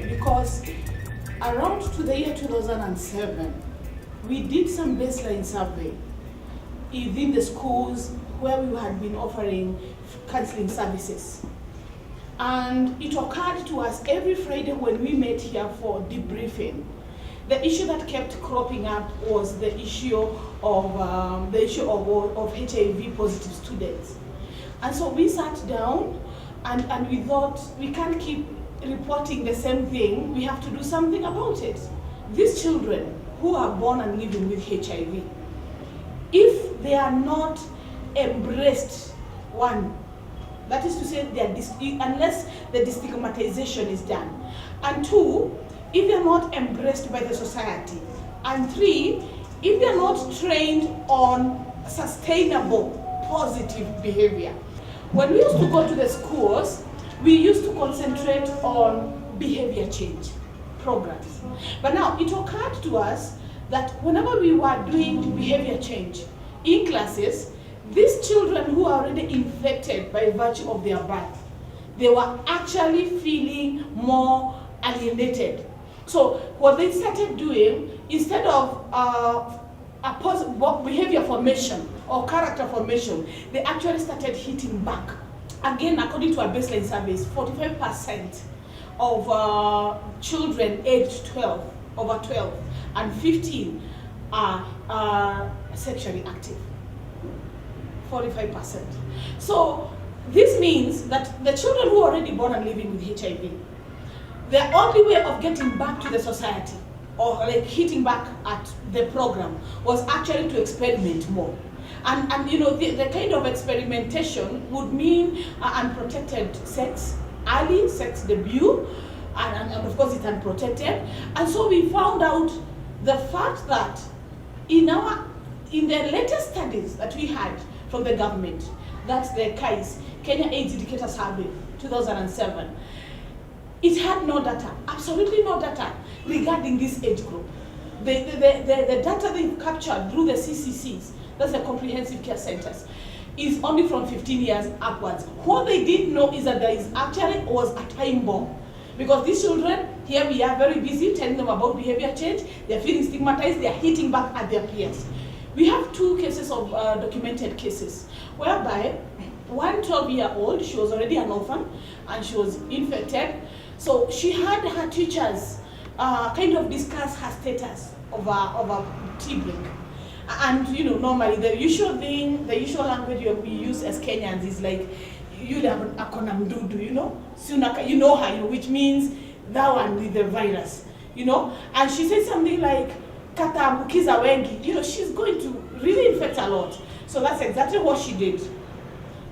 Because around to the year 2007, we did some baseline survey within the schools where we had been offering counseling services. And it occurred to us every Friday when we met here for debriefing, the issue that kept cropping up was the issue of HIV positive students. And so we sat down and we thought we can't keep reporting the same thing, we have to do something about it. These children who are born and living with HIV, if they are not embraced, one, that is to say, unless the destigmatization is done, and two, if they are not embraced by the society, and three, if they are not trained on sustainable, positive behavior. When we used to go to the schools, we used to concentrate on behavior change programs. But now it occurred to us that whenever we were doing behavior change in classes, these children who are already infected by virtue of their birth, they were actually feeling more alienated. So what they started doing, instead of behavior formation or character formation, they actually started hitting back. Again, according to our baseline surveys, 45% of children aged 12, over 12, and 15 are sexually active. 45%. So this means that the children who are already born and living with HIV, their only way of getting back to the society or like hitting back at the program was actually to experiment more. And you know, the kind of experimentation would mean unprotected sex, early sex debut, and of course it's unprotected. And so we found out the fact that in the latest studies that we had from the government, that's the KAIS, Kenya AIDS Indicator Survey, 2007, it had no data, absolutely no data regarding this age group. The data they captured through the CCCs, that's the comprehensive care centers, is only from 15 years upwards. What they didn't know is that there is actually was a time bomb. Because these children, here we are very busy telling them about behavior change, they're feeling stigmatized, they're hitting back at their peers. We have 2 cases of documented cases, whereby one 12-year-old, she was already an orphan, and she was infected. So she had her teachers kind of discuss her status of a T-break. And you know, normally the usual thing, the usual language we use as Kenyans is like, you have a konamdudu, you know? You know her, you know, which means that one with the virus, you know? And she said something like, kata ambukiza wengi, you know, she's going to really infect a lot. So that's exactly what she did.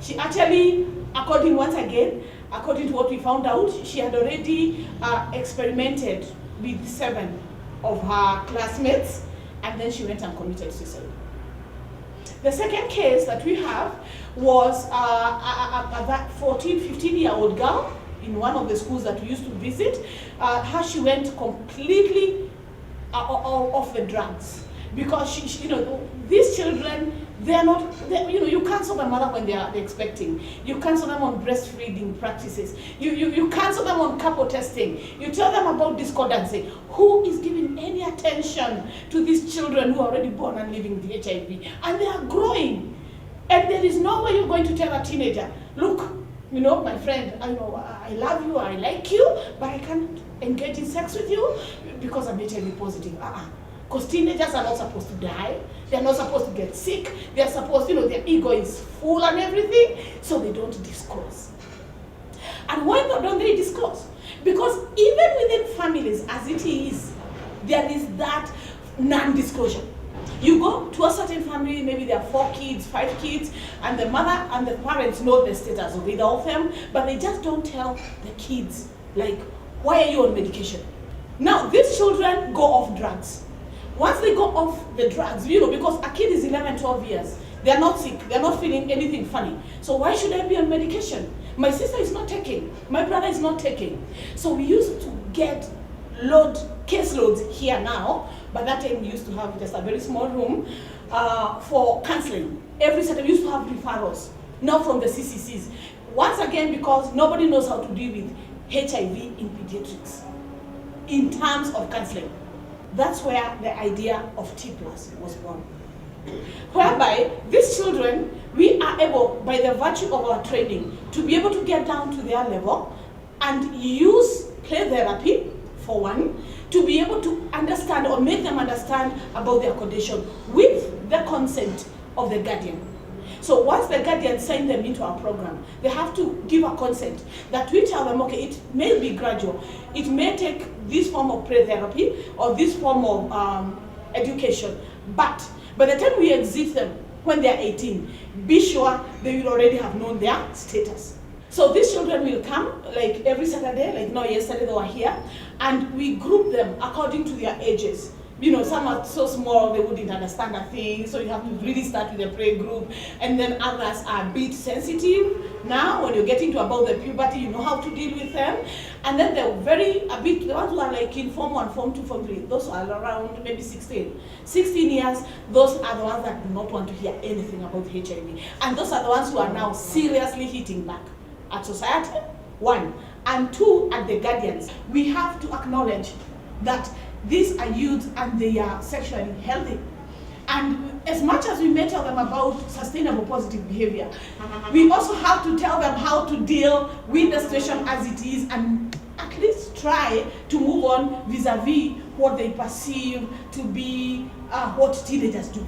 She actually, according to what we found out, she had already experimented with 7 of her classmates, and then she went and committed suicide. The second case that we have was a 14, 15-year-old girl in one of the schools that we used to visit. How she went completely off the drugs, because she, you know, these children, they're not, you know, you cancel the mother when they're expecting. You cancel them on breastfeeding practices. You cancel them on couple testing. You tell them about discordancy. Who is giving any attention to these children who are already born and living with HIV? And they are growing. And there is no way you're going to tell a teenager, look, you know, my friend, I know I love you, I like you, but I can't engage in sex with you because I'm HIV positive. Because teenagers are not supposed to die. They're not supposed to get sick. They're supposed, you know, their ego is full and everything, so they don't disclose. And why don't they disclose? Because even within families, as it is, there is that non-disclosure. You go to a certain family, maybe there are 4 kids, 5 kids, and the mother and the parents know the status of either of them, but they just don't tell the kids, like, why are you on medication? Now, these children go off drugs. Once they go off the drugs, because a kid is 11, 12 years, they're not sick, they're not feeling anything funny. So why should I be on medication? My sister is not taking, my brother is not taking. So we used to get case loads here now, but that time we used to have just a very small room for counseling. Every Saturday we used to have referrals, now from the CCCs. Once again, because nobody knows how to deal with HIV in pediatrics in terms of counseling. That's where the idea of TiPlus was born. Whereby these children, we are able, by the virtue of our training, to be able to get down to their level and use play therapy, for one, to be able to understand or make them understand about their condition with the consent of the guardian. So once the guardian sign them into our program, they have to give a consent that we tell them, okay, it may be gradual. It may take this form of play therapy or this form of education, but by the time we exit them, when they're 18, be sure they will already have known their status. So these children will come like every Saturday, like yesterday they were here, and we group them according to their ages. Some are so small they wouldn't understand a thing, so you have to really start with a play group, and then others are a bit sensitive. Now when you're getting to about the puberty, you know how to deal with them, and then they're the ones who are like in Form 1, Form 2, Form 3, those are around maybe 16 years, those are the ones that do not want to hear anything about HIV, and those are the ones who are now seriously hitting back at society, 1, and 2, at the guardians. We have to acknowledge that these are youth and they are sexually healthy. And as much as we may tell them about sustainable positive behavior, we also have to tell them how to deal with the situation as it is and at least try to move on vis-a-vis what they perceive to be what teenagers do.